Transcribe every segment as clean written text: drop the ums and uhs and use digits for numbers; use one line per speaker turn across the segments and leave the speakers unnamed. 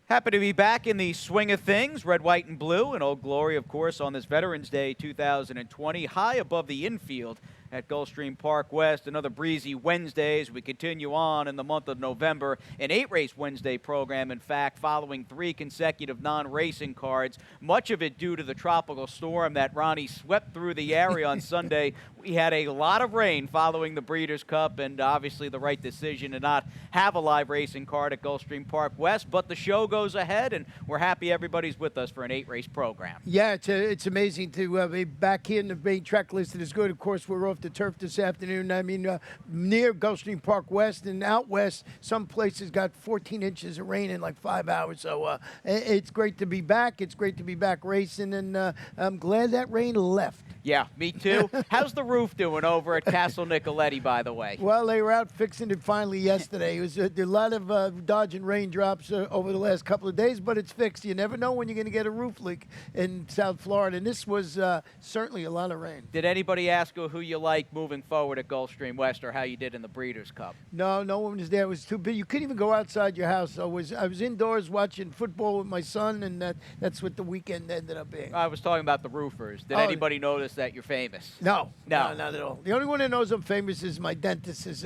Happy to be back in the swing of things, red, white, and blue, and Old Glory, of course, on this Veterans Day 2020, high above the infield at Gulfstream Park West. Another breezy Wednesday as we continue on in the month of November. An 8-race Wednesday program, in fact, following 3 consecutive non-racing cards, much of it due to the tropical storm that Ronnie swept through the area on Sunday. We had a lot of rain following the Breeders' Cup, and obviously the right decision to not have a live racing card at Gulfstream Park West, but the show goes ahead, and we're happy everybody's with us for an 8-race program.
Yeah, it's amazing to be back here in the main track listed is good. Of course, we're off the turf this afternoon. I mean, near Gulfstream Park West and out west, some places got 14 inches of rain in like 5 hours. So it's great to be back. It's great to be back racing, and I'm glad that rain left.
Yeah, me too. How's the roof doing over at Castle Nicoletti, by the way?
Well, they were out fixing it finally yesterday. It was a lot of dodging raindrops over the last couple of days, but it's fixed. You never know when you're going to get a roof leak in South Florida, and this was certainly a lot of rain.
Did anybody ask you who you like moving forward at Gulfstream West or how you did in the Breeders' Cup?
No, no one was there. It was too big. You couldn't even go outside your house. I was indoors watching football with my son, and that's what the weekend ended up being.
I was talking about the roofers. Did anybody notice that you're famous?
No,
no,
not at all. The only one that knows I'm famous is my dentist, is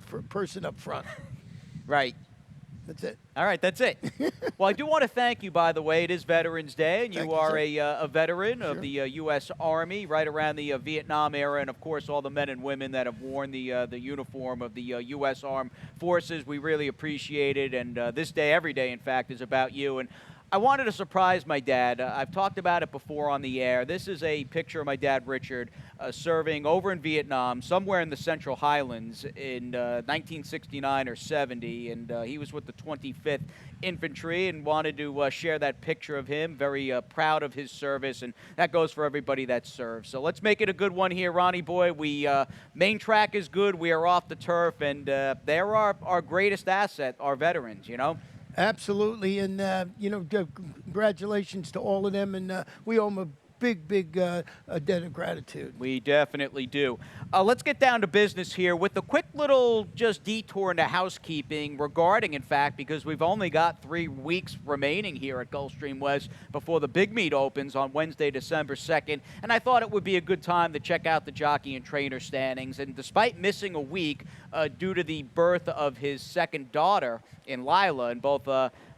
for person up front.
Right.
That's it.
All right, that's it. Well, I do want to thank you, by the way. It is Veterans Day, and you are a veteran of the U.S. Army right around the Vietnam era, and, of course, all the men and women that have worn the uniform of the U.S. Armed Forces. We really appreciate it, and this day, every day, in fact, is about you. And I wanted to surprise my dad. I've talked about it before on the air. This is a picture of my dad, Richard, serving over in Vietnam, somewhere in the Central Highlands in 1969 or 70, and he was with the 25th Infantry and wanted to share that picture of him. Very proud of his service, and that goes for everybody that serves. So let's make it a good one here, Ronnie boy. We main track is good. We are off the turf, and they're our greatest asset, our veterans, you know.
Absolutely, and congratulations to all of them, and we owe them a big debt of gratitude.
We definitely do. Let's get down to business here with a quick little just detour into housekeeping regarding, in fact, because we've only got 3 weeks remaining here at Gulfstream West before the big meet opens on Wednesday, December 2nd, and I thought it would be a good time to check out the jockey and trainer standings. And despite missing a week due to the birth of his second daughter in Lila, and both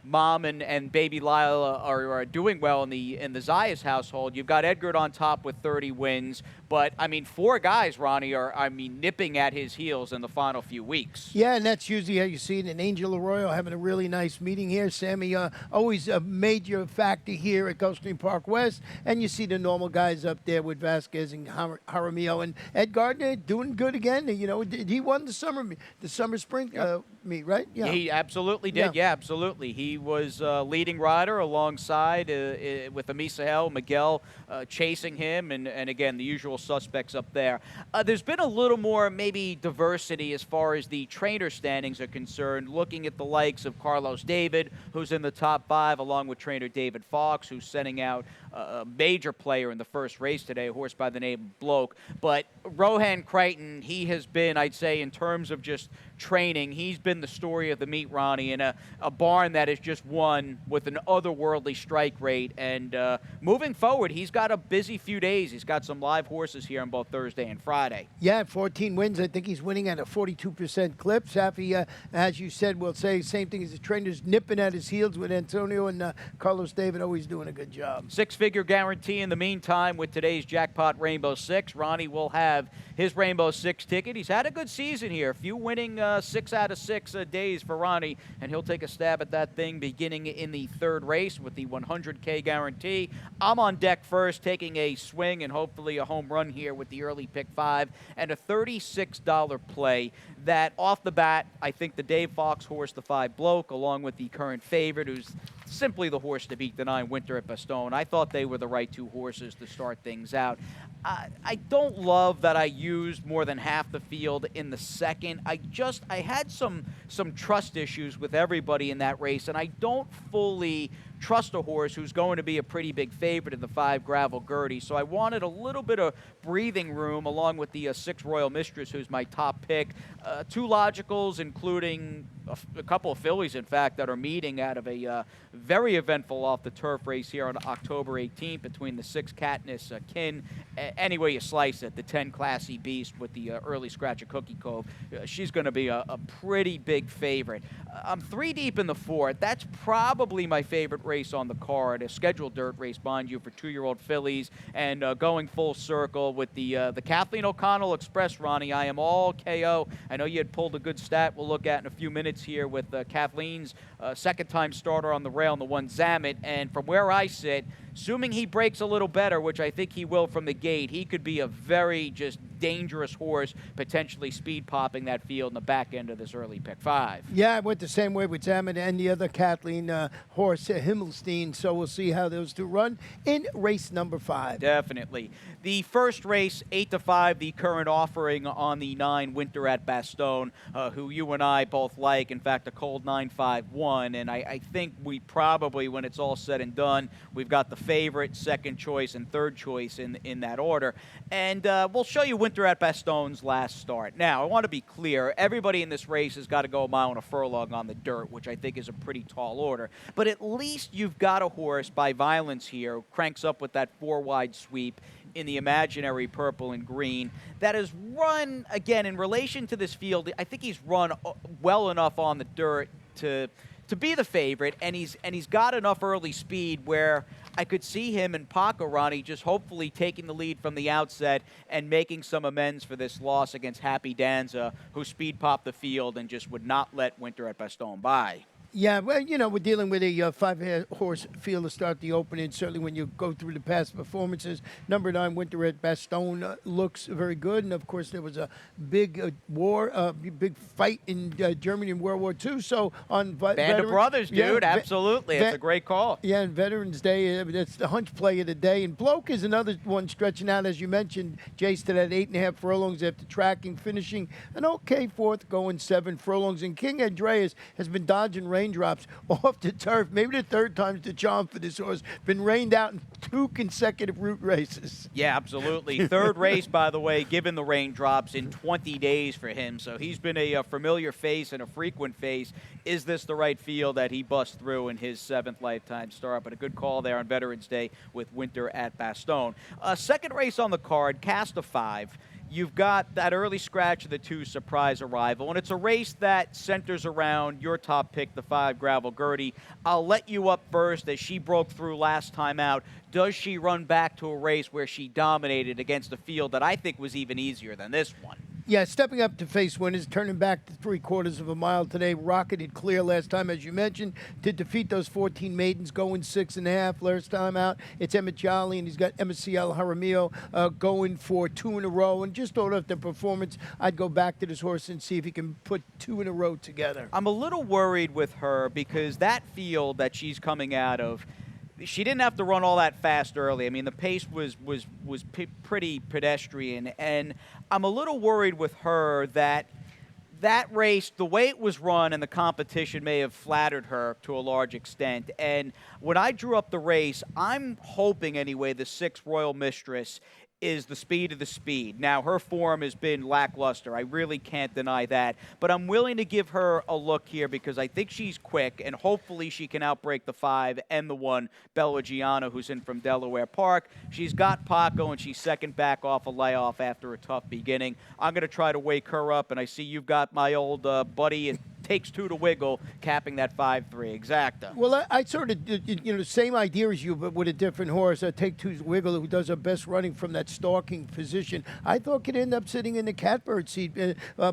Mom and baby Lila are doing well in the Zayas household. You've got Edgar on top with 30 wins, but I mean 4 guys, Ronnie, are nipping at his heels in the final few weeks.
Yeah, and that's usually how you see it. And Angel Arroyo having a really nice meeting here. Sammy, always a major factor here at Gulfstream Park West, and you see the normal guys up there with Vasquez and Jaramillo, and Ed Gardner doing good again. You know, he won the summer spring meet, right?
Yeah, he absolutely did. Yeah, absolutely. He was leading rider alongside with Amisahel, Miguel chasing him, and again, the usual suspects up there. There's been a little more maybe diversity as far as the trainer standings are concerned, looking at the likes of Carlos David, who's in the top 5, along with trainer David Fox, who's sending out a major player in the first race today, a horse by the name of Bloke. But Rohan Crichton, he has been, I'd say, in terms of just training, he's been the story of the meet, Ronnie, in a barn that has just won with an otherworldly strike rate. And moving forward, he's got a busy few days. He's got some live horses here on both Thursday and Friday.
Yeah, 14 wins. I think he's winning at a 42% clip. Safi, as you said, will say same thing as the trainers, nipping at his heels with Antonio, and Carlos David always doing a good job.
6-figure guarantee in the meantime with today's Jackpot Rainbow 6. Ronnie will have his Rainbow 6 ticket. He's had a good season here. A few winning 6 out of 6 days for Ronnie, and he'll take a stab at that thing beginning in the 3rd race with the 100K guarantee. I'm on deck first, taking a swing and hopefully a home run here with the early pick 5 and a $36 play that off the bat, I think the Dave Fox horse, the 5 Bloke, along with the current favorite, who's simply the horse to beat the 9 Winter at Bastogne. I thought they were the right 2 horses to start things out. I don't love that I used more than half the field in the second. I had some trust issues with everybody in that race, and I don't fully trust a horse who's going to be a pretty big favorite in the 5 Gravel Gertie. So I wanted a little bit of breathing room along with the 6 Royal Mistress, who's my top pick. 2 logicals, including a couple of fillies, in fact, that are meeting out of a very eventful off-the-turf race here on October 18th between the 6 Katniss Kin. Any way you slice it, the 10 Classy Beast with the early scratch of Cookie Cove. She's going to be a pretty big favorite. I'm 3 deep in the 4th. That's probably my favorite race on the card, a scheduled dirt race, mind you, for 2-year-old fillies. And going full circle with the Kathleen O'Connell Express, Ronnie. I am all KO. I know you had pulled a good stat we'll look at in a few minutes here with Kathleen's second-time starter on the rail and the 1 Zamet. And from where I sit, assuming he breaks a little better, which I think he will from the gate, he could be a very just dangerous horse, potentially speed popping that field in the back end of this early pick 5.
Yeah, I went the same way with Zamet and the other Kathleen horse, Himmelstein. So we'll see how those 2 run in race number 5.
Definitely. The first race, 8-5, the current offering on the 9 Winter at Bastogne, who you and I both like. In fact, a cold 9-5-1. And I think we probably, when it's all said and done, we've got the favorite, second choice, and third choice in that order. And we'll show you Winter at Bastogne's last start. Now, I want to be clear. Everybody in this race has got to go a mile and a furlong on the dirt, which I think is a pretty tall order. But at least you've got a horse by Violence here, cranks up with that 4-wide sweep in the imaginary purple and green, that has run, again, in relation to this field, I think he's run well enough on the dirt to be the favorite, and he's got enough early speed where I could see him and Paco, Ronnie, just hopefully taking the lead from the outset and making some amends for this loss against Happy Danza, who speed popped the field and just would not let Winter at Bastogne by.
Yeah, well, you know, we're dealing with a 5-horse field to start the opening. Certainly when you go through the past performances, number 9, Winter at Bastogne, looks very good. And, of course, there was a big big fight in Germany in World War II. So on
Band of Brothers, dude, absolutely. It's a great call.
Yeah, and Veterans Day, that's the hunch play of the day. And Bloke is another one stretching out, as you mentioned, Jace, to that 8.5 furlongs after tracking, finishing an okay 4th, going 7 furlongs. And King Andreas has been dodging raindrops off the turf. Maybe the 3rd time's the charm for this horse. Been rained out in 2 consecutive route races.
Yeah, absolutely. 3rd race, by the way, given the raindrops in 20 days for him. So he's been a familiar face and a frequent face. Is this the right field that he busts through in his 7th lifetime start? But a good call there on Veterans Day with Winter at Bastogne. Second race on the card, Cast of 5. You've got that early scratch of the 2 Surprise Arrival, and it's a race that centers around your top pick, the 5 Gravel Gertie. I'll let you up first as she broke through last time out. Does she run back to a race where she dominated against a field that I think was even easier than this one?
Yeah, stepping up to face winners, turning back to 3/4 of a mile today, rocketed clear last time, as you mentioned, to defeat those 14 maidens, going 6.5 last time out. It's Emmett Jolly, and he's got MCL Jaramillo going for 2 in a row. And just thought of the performance, I'd go back to this horse and see if he can put 2 in a row together.
I'm a little worried with her because that field that she's coming out of, she didn't have to run all that fast early. I mean, the pace was pretty pedestrian, and I'm a little worried with her that race, the way it was run and the competition may have flattered her to a large extent. And when I drew up the race, I'm hoping anyway the 6 Royal Mistress is the speed of the speed. Now, her form has been lackluster. I really can't deny that. But I'm willing to give her a look here because I think she's quick, and hopefully she can outbreak the 5 and the 1, Bella Gianna, who's in from Delaware Park. She's got Paco, and she's second back off a layoff after a tough beginning. I'm going to try to wake her up, and I see you've got my old buddy. It takes 2 to wiggle, capping that 5-3 exacta.
Well, I sort of, the same idea as you, but with a different horse. Take 2's Wiggle, who does her best running from that stalking position. I thought could end up sitting in the catbird seat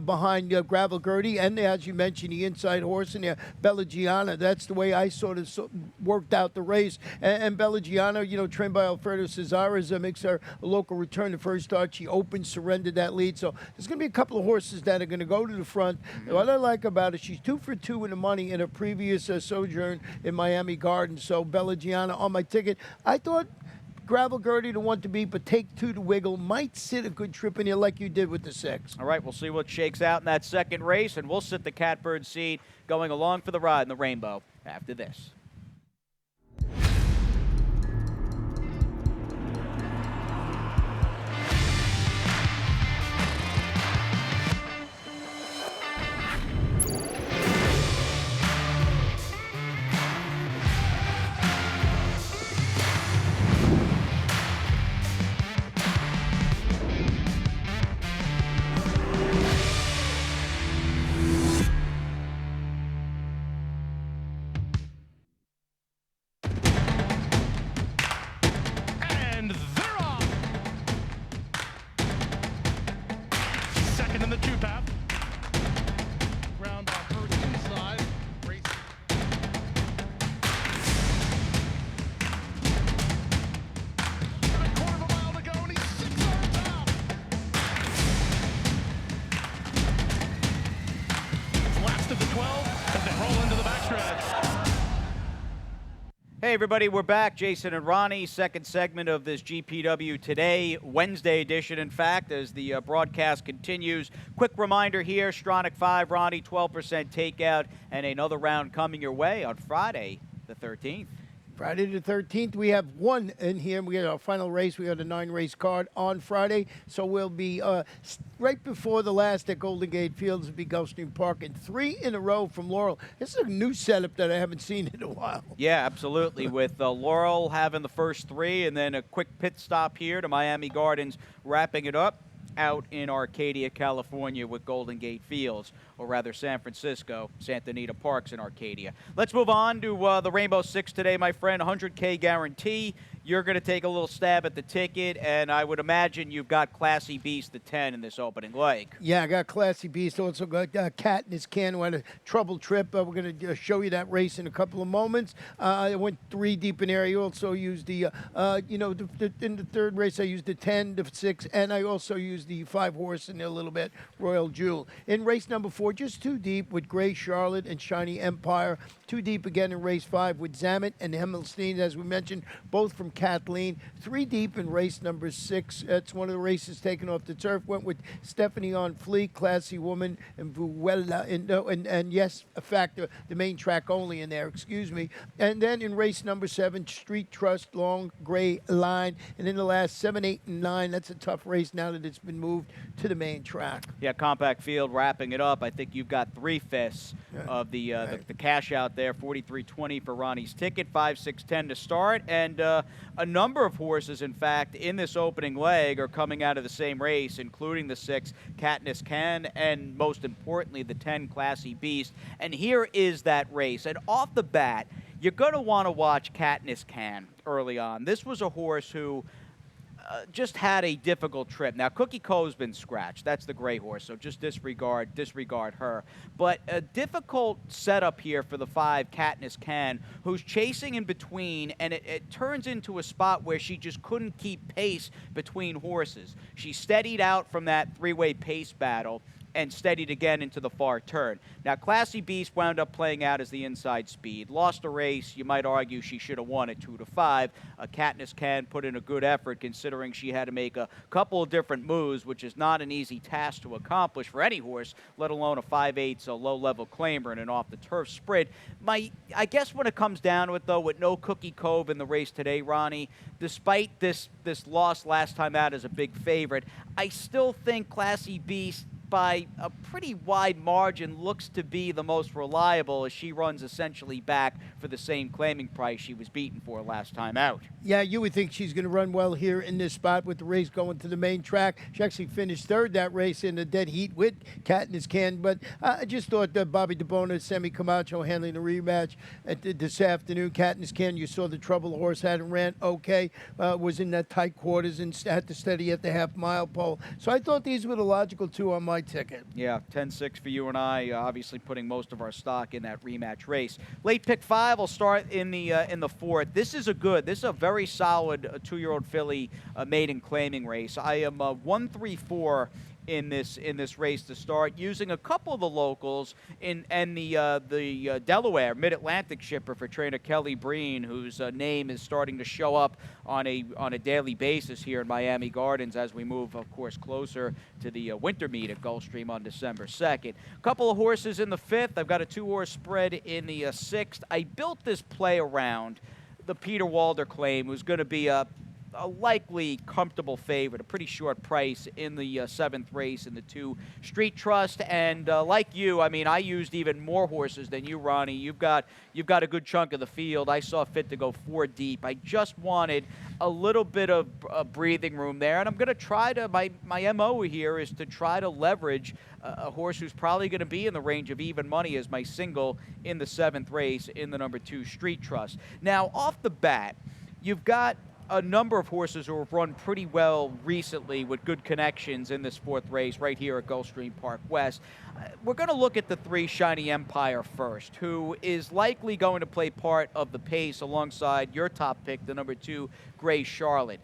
behind Gravel Gertie, and as you mentioned, the inside horse in there, Bella Gianna. That's the way I sort of worked out the race. And Bella Gianna, trained by Alfredo Cesares, makes her a local return the first start. She opened, surrendered that lead. So there's going to be a couple of horses that are going to go to the front. Mm-hmm. What I like about it, she's 2 for 2 in the money in her previous sojourn in Miami Gardens. So Bella Gianna on my ticket. I thought Gravel Gertie the one to beat, but take 2 to Wiggle might sit a good trip in here like you did with the 6.
All right, we'll see what shakes out in that second race, and we'll sit the catbird seat going along for the ride in the rainbow after this.
12 as they roll into the backstretch.
Hey everybody, we're back. Jason and Ronnie, second segment of this GPW Today, Wednesday edition, in fact, as the broadcast continues. Quick reminder here, Stronach 5, Ronnie, 12% takeout, and another round coming your way on Friday, the 13th.
Friday the 13th, we have one in here. We got our final race. We got a 9-race card on Friday. So we'll be right before the last at Golden Gate Fields. Will be Gulfstream Park, and 3 in a row from Laurel. This is a new setup that I haven't seen in a while.
Yeah, absolutely. With Laurel having the first 3, and then a quick pit stop here to Miami Gardens, wrapping it up out in Arcadia, California with Golden Gate Fields, or rather San Francisco, Santa Anita Parks in Arcadia. Let's move on to the Rainbow Six today, my friend. 100K guarantee. You're going to take a little stab at the ticket, and I would imagine you've got Classy Beast, the 10, in this opening leg.
Yeah, I got Classy Beast. Also got Cat in his can who had a trouble trip. We're going to show you that race in a couple of moments. I went 3 deep in there. I also used the, in the third race, I used the 10, the 6, and I also used the 5 horse in there a little bit, Royal Jewel. In race number 4, just 2 deep with Gray Charlotte and Shiny Empire. 2 deep again in race 5 with Zamet and Himmelstein, as we mentioned, both from Kathleen. 3 deep in race number 6. That's one of the races taken off the turf. Went with Stephanie on Fleet, Classy Woman, and Vuela, and yes, a factor, the main track only in there, excuse me. And then in race number 7, Street Trust, Long Gray Line. And in the last 7, 8, and 9, that's a tough race now that it's been moved to the main track.
Yeah, compact field wrapping it up. I think you've got 3/5 of the cash out there. 43.20 for Ronnie's ticket, 5, 6, 10 to start, and a number of horses, in fact, in this opening leg are coming out of the same race, including the 6, Katniss Can, and most importantly, the 10, Classy Beast. And here is that race. And off the bat, you're going to want to watch Katniss Can early on. This was a horse who just had a difficult trip. Now, Cookie Co's been scratched. That's the gray horse, so just disregard her. But a difficult setup here for the 5, Katniss Can, who's chasing in between, and it turns into a spot where she just couldn't keep pace between horses. She steadied out from that 3-way pace battle and steadied again into the far turn. Now, Classy Beast wound up playing out as the inside speed. Lost a race. You might argue she should have won at 2-5. Katniss Can put in a good effort considering she had to make a couple of different moves, which is not an easy task to accomplish for any horse, let alone a 5/8, a low-level claimer and an off-the-turf sprint. I guess when it comes down to it, though, with no Cookie Cove in the race today, Ronnie, despite this loss last time out as a big favorite, I still think Classy Beast, by a pretty wide margin, looks to be the most reliable as she runs essentially back for the same claiming price she was beaten for last time out.
Yeah, you would think she's going to run well here in this spot with the race going to the main track. She actually finished 3rd that race in the dead heat with Katniss Can, but I just thought that Bobby DeBona, Sammy Camacho handling the rematch this afternoon. Katniss Can, you saw the trouble the horse had and ran okay, was in that tight quarters and had to steady at the half-mile pole. So I thought these were the logical 2 on my ticket.
Yeah, 10-6 for you and I, obviously putting most of our stock in that rematch race. Late pick 5 will start in the 4th. This is a very solid 2-year-old filly maiden claiming race. I am 1-3-4 in this race to start, using a couple of the locals and the Delaware Mid-Atlantic shipper for trainer Kelly Breen, whose name is starting to show up on a daily basis here in Miami Gardens as we move, of course, closer to the winter meet at Gulfstream on December 2nd. A couple of horses in the 5th. I've got a 2-horse spread in the 6th. I built this play around the Peter Walder claim, who's going to be a likely comfortable favorite, a pretty short price in the 7th race in the 2 Street Trust. And like you, I mean, I used even more horses than you, Ronnie. You've got a good chunk of the field. I saw fit to go 4 deep. I just wanted a little bit of breathing room there, and I'm going to try to, my MO here is to try to leverage a horse who's probably going to be in the range of even money as my single in the 7th race in the number 2 Street Trust. Now, off the bat, you've got a number of horses who have run pretty well recently with good connections in this 4th race right here at Gulfstream Park West. We're going to look at the 3 Shiny Empire first, who is likely going to play part of the pace alongside your top pick, the number 2 Gray Charlotte.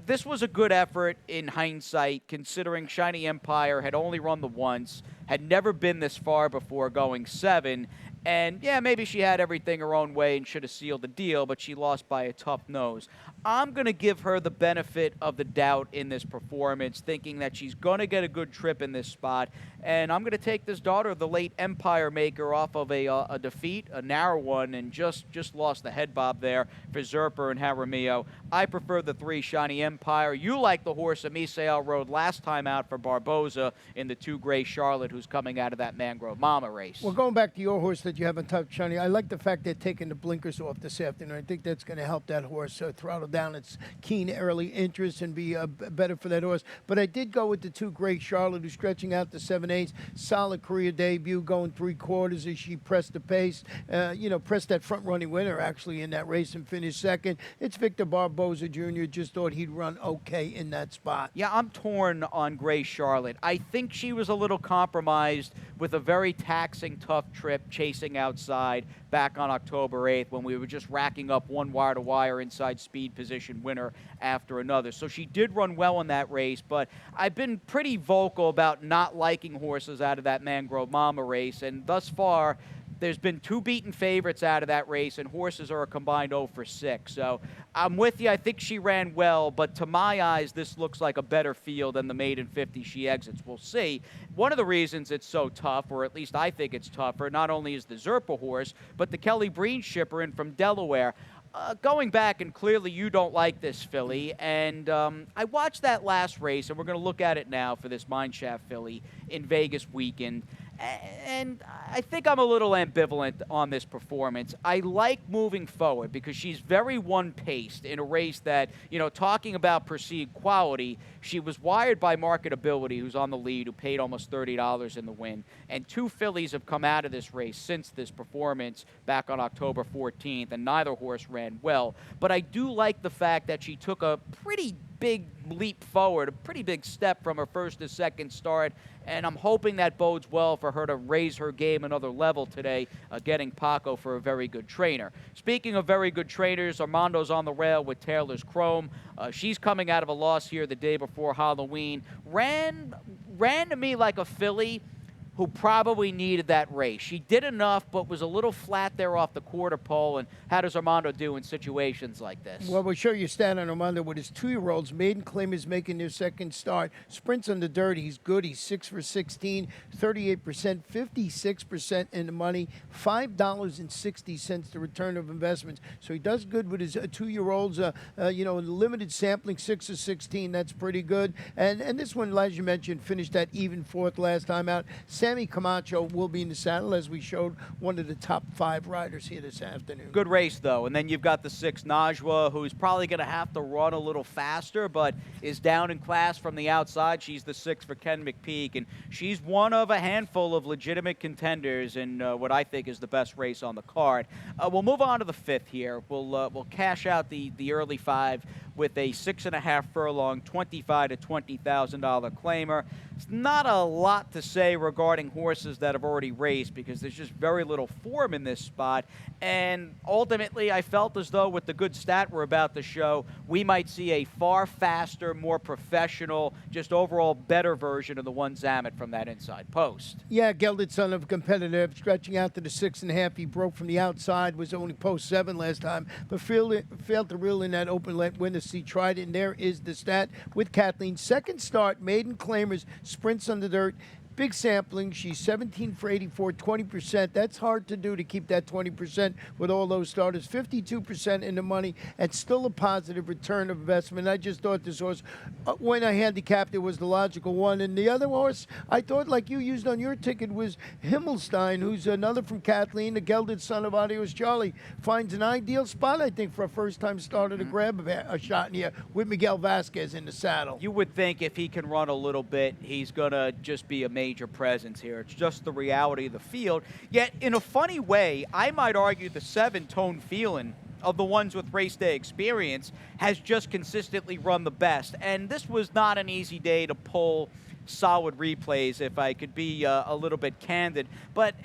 This was a good effort in hindsight, considering Shiny Empire had only run the once. had never been this far before going 7. And, yeah, maybe she had everything her own way and should have sealed the deal, but she lost by a tough nose. I'm going to give her the benefit of the doubt in this performance, thinking that she's going to get a good trip in this spot. And I'm going to take this daughter of the late Empire Maker off of a defeat, a narrow one, and just lost the head bob there for Zerper and Jaramillo. I prefer the 3 Shiny Empire. You like the horse that Misael rode last time out for Barboza in the 2 Gray Charlotte, who's coming out of that Mangrove Mama race.
Well, going back to your horse that you haven't touched, Shiny, I like the fact they're taking the blinkers off this afternoon. I think that's going to help that horse throttle down its keen early interest and be better for that horse. But I did go with the 2 Gray Charlotte, who's stretching out the 7/8. Solid career debut, going 3/4 as she pressed the pace. Pressed that front-running winner, actually, in that race and finished second. It's Victor Barboza Jr. Just thought he'd run okay in that spot.
Yeah, I'm torn on Gray Charlotte. I think she was a little compromised with a very taxing, tough trip chasing outside back on October 8th when we were just racking up one wire-to-wire inside speed position winner after another. So she did run well in that race, but I've been pretty vocal about not liking horses out of that Mangrove Mama race, and thus far, there's been 2 beaten favorites out of that race, and horses are a combined 0 for 6. So I'm with you. I think she ran well, but to my eyes, this looks like a better field than the maiden 50 she exits. We'll see. One of the reasons it's so tough, or at least I think it's tougher, not only is the Zerpa horse, but the Kelly Breen shipper in from Delaware. Going back, and clearly you don't like this filly, and I watched that last race, and we're going to look at it now for this Mineshaft filly in Vegas weekend. And I think I'm a little ambivalent on this performance. I like moving forward because she's very one-paced in a race that, talking about perceived quality, she was wired by Marketability, who's on the lead, who paid almost $30 in the win. And 2 fillies have come out of this race since this performance back on October 14th, and neither horse ran well. But I do like the fact that she took a pretty big leap forward, a pretty big step from her first to second start, and I'm hoping that bodes well for her to raise her game another level today, getting Paco for a very good trainer. Speaking of very good trainers, Armando's on the rail with Taylor's Chrome. She's coming out of a loss here the day before Halloween. Ran to me like a filly who probably needed that race. She did enough, but was a little flat there off the quarter pole. And how does Armando do in situations like this?
Well, we'll show you a stat on Armando with his 2-year-olds. Maiden Claimers making their second start. Sprints on the dirt. He's good. He's 6 for 16, 38%, 56% in the money, $5.60 the return of investments. So he does good with his 2-year-olds. Limited sampling, 6 of 16. That's pretty good. And this one, as you mentioned, finished that even 4th last time out. Sammy Camacho will be in the saddle, as we showed, one of the top 5 riders here this afternoon.
Good race, though. And then you've got the 6 Najwa, who's probably going to have to run a little faster, but is down in class from the outside. She's the 6 for Ken McPeak, and she's one of a handful of legitimate contenders in what I think is the best race on the card. We'll move on to the 5th here. We'll cash out the early 5 with a 6.5 furlong, $25,000 to $20,000 claimer. It's not a lot to say regarding horses that have already raced because there's just very little form in this spot. And ultimately, I felt as though with the good stat we're about to show, we might see a far faster, more professional, just overall better version of the one Zamet from that inside post.
Yeah, gelded son of a competitor, stretching out to the 6.5. He broke from the outside, was only post 7 last time, but failed to reel in that open let winner. He tried it, and there is the stat with Kathleen. Second start, maiden claimers, sprints on the dirt. Big sampling. She's 17 for 84, 20%. That's hard to do to keep that 20% with all those starters. 52% in the money, and still a positive return of investment. I just thought this horse, when I handicapped it, was the logical one. And the other horse, I thought, like you used on your ticket, was Himmelstein, who's another from Kathleen, the gelded son of Adios Charlie. Finds an ideal spot, I think, for a first-time starter to grab a shot in here with Miguel Vasquez in the saddle.
You would think if he can run a little bit, he's going to just be a major presence here. It's just the reality of the field. Yet, in a funny way, I might argue the 7 Tone Phelan of the ones with race day experience has just consistently run the best. And this was not an easy day to pull solid replays, if I could be a little bit candid.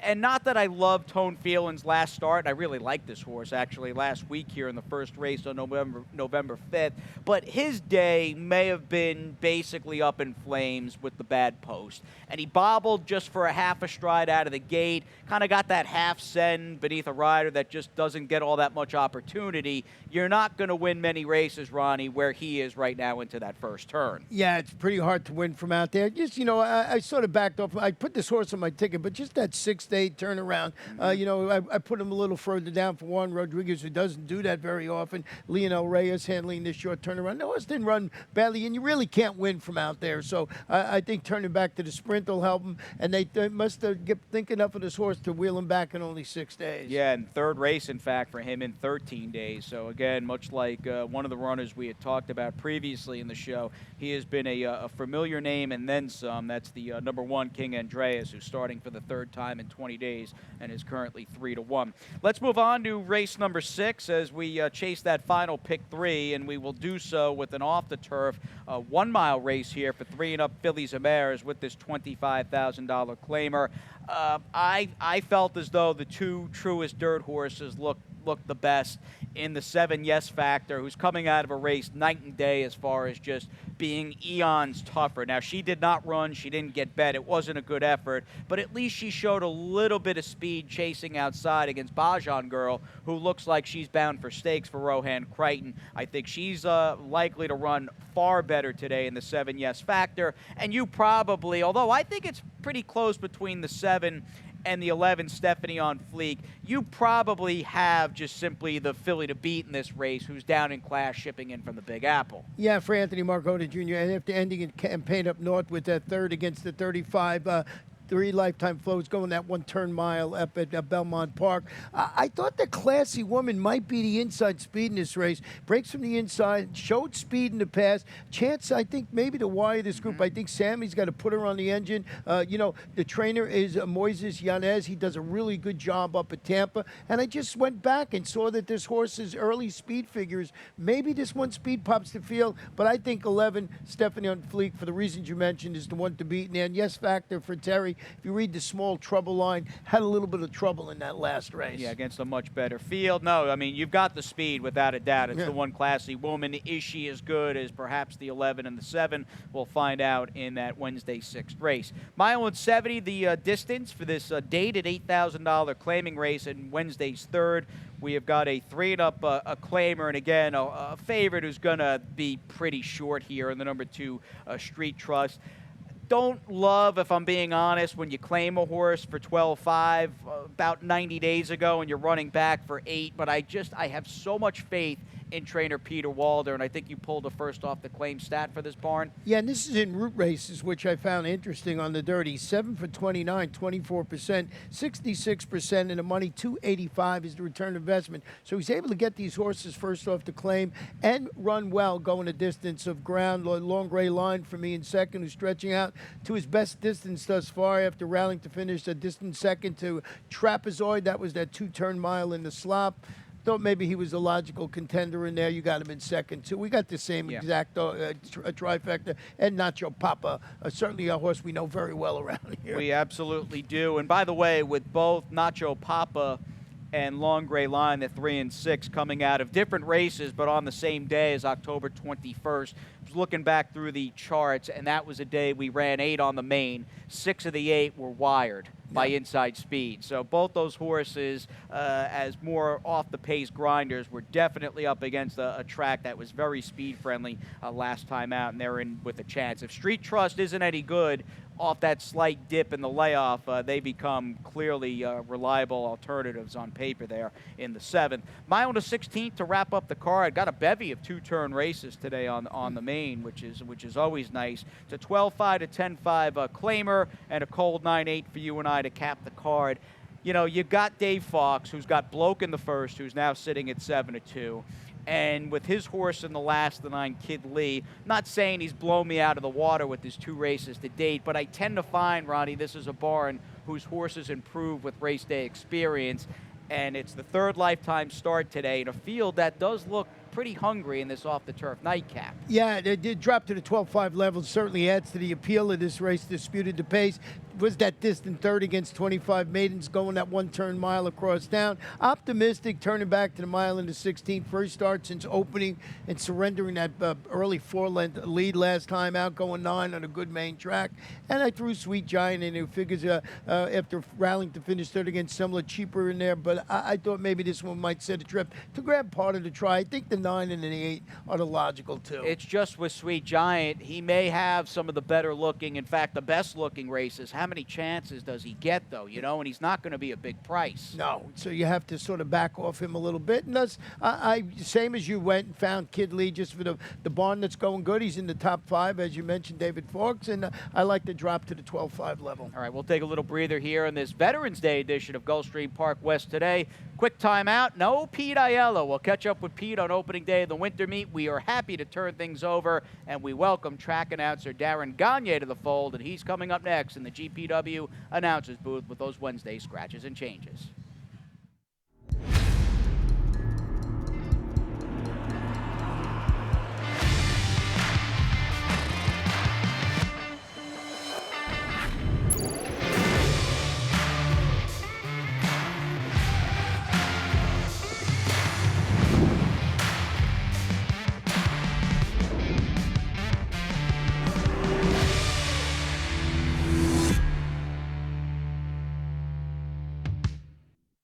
And not that I love Tone Phelan's last start. I really liked this horse, actually, last week here in the first race on November 5th. But his day may have been basically up in flames with the bad post. And he bobbled just for a half a stride out of the gate, kind of got that half send beneath a rider that just doesn't get all that much opportunity. You're not going to win many races, Ronnie, where he is right now into that first turn.
Yeah, it's pretty hard to win from out there. Just, I sort of backed off. I put this horse on my ticket, but just that 6 to 8 turnaround, I put him a little further down for Juan Rodriguez, who doesn't do that very often. Lionel Reyes handling this short turnaround. The horse didn't run badly, and you really can't win from out there. So I think turning back to the sprint will help him, and they must think enough of this horse to wheel him back in only 6 days.
Yeah, and third race, in fact, for him in 13 days. So, again, much like one of the runners we had talked about previously in the show, he has been a familiar name and then some. That's the number 1, King Andreas, who's starting for the third time in 20 days and is currently 3-1. Let's move on to race number 6 as we chase that final pick 3, and we will do so with an off-the-turf 1-mile race here for 3-and-up fillies and mares with this $25,000 claimer. I felt as though the two truest dirt horses looked the best in the 7 Yes Factor, who's coming out of a race night and day as far as just being eons tougher. Now, she did not run. She didn't get bet. It wasn't a good effort, but at least she showed a little bit of speed chasing outside against Bajan Girl, who looks like she's bound for stakes for Rohan Crichton. I think she's likely to run far better today in the 7 Yes Factor, and you probably, although I think it's pretty close between the 7 and the 11, Stephanie on Fleek, you probably have just simply the filly to beat in this race, who's down in class, shipping in from the Big Apple.
Yeah, for Anthony Margota Jr., and after ending a campaign up north with that third against the 35, 3 lifetime flows going that 1-turn mile up at Belmont Park. I thought the classy woman might be the inside speed in this race. Breaks from the inside, showed speed in the past. Chance, I think, maybe to wire this group. I think Sammy's got to put her on the engine. The trainer is Moises Yanez. He does a really good job up at Tampa. And I just went back and saw that this horse's early speed figures, maybe this one speed pops the field, but I think 11, Stephanie on Fleek, for the reasons you mentioned, is the one to beat. And Yes Factor for Terry, if you read the small trouble line, had a little bit of trouble in that last race.
Yeah, against a much better field. No, I mean, you've got the speed without a doubt. It's the one classy woman. Is she as good as perhaps the 11 and the 7? We'll find out in that Wednesday 6th race. Mile and 70, the distance for this dated $8,000 claiming race in Wednesday's 3rd. We have got a 3-and-up a claimer, and again, a favorite who's going to be pretty short here in the number 2 Street Trust. Don't love, if I'm being honest, when you claim a horse for 12.5 about 90 days ago and you're running back for 8, but I have so much faith in trainer Peter Walder, and I think you pulled the first off the claim stat for this barn.
Yeah, and this is in route races, which I found interesting on the dirty. 7 for 29, 24%, 66%, and the money 285 is the return investment. So he's able to get these horses first off the claim and run well, going a distance of ground. Long gray line for me in second, who's stretching out to his best distance thus far after rallying to finish a distant second to Trapezoid. That was that 2-turn mile in the slop. Thought maybe he was a logical contender in there. You got him in second, too. We got the same exact trifecta. And Nacho Papa, certainly a horse we know very well around here.
We absolutely do. And by the way, with both Nacho Papa and Long Gray Line, the 3 and 6, coming out of different races, but on the same day as October 21st. I was looking back through the charts, and that was a day we ran 8 on the main. 6 of the 8 were wired by inside speed. So both those horses, as more off-the-pace grinders, were definitely up against a track that was very speed-friendly last time out, and they're in with a chance. If Street Trust isn't any good off that slight dip in the layoff, they become clearly reliable alternatives on paper there in the 7th. Mile to 16th to wrap up the card. Got a bevy of 2-turn races today on the main, which is always nice. It's a 12.5 to 10.5 claimer and a cold 9.8 for you and I to cap the card. You know, you got Dave Fox, who's got Bloke in the first, who's now sitting at 7-2. And with his horse in the last, the 9, Kid Lee, not saying he's blown me out of the water with his 2 races to date, but I tend to find, Ronnie, this is a barn whose horses improve with race day experience. And it's the 3rd lifetime start today in a field that does look pretty hungry in this off-the-turf nightcap.
Yeah, they did drop to the 12.5 level. Certainly adds to the appeal of this race. Disputed the pace. Was that distant third against 25 maidens going that one-turn mile across town. Optimistic, turning back to the mile into 16. First start since opening and surrendering that early 4-length lead last time out, going 9 on a good main track. And I threw Sweet Giant in, who figures after rallying to finish third against similar, cheaper in there. But I thought maybe this one might set a trip to grab part of the try. I think the 9 and the 8 are the logical two.
It's just with Sweet Giant, he may have some of the better looking, in fact, the best looking races. How many chances does he get, though? You know, and he's not going to be a big price.
No, so you have to sort of back off him a little bit. And that's, same as you went and found Kid Lee just for the barn that's going good. He's in the top 5, as you mentioned, David Fawkes, and I like to drop to the 12.5 level.
All right, we'll take a little breather here in this Veterans Day edition of Gulfstream Park West today. Quick timeout. No Pete Aiello. We'll catch up with Pete on opening day of the winter meet. We are happy to turn things over, and we welcome track announcer Darren Gagne to the fold, and he's coming up next in the GPW announcer's booth with those Wednesday scratches and changes.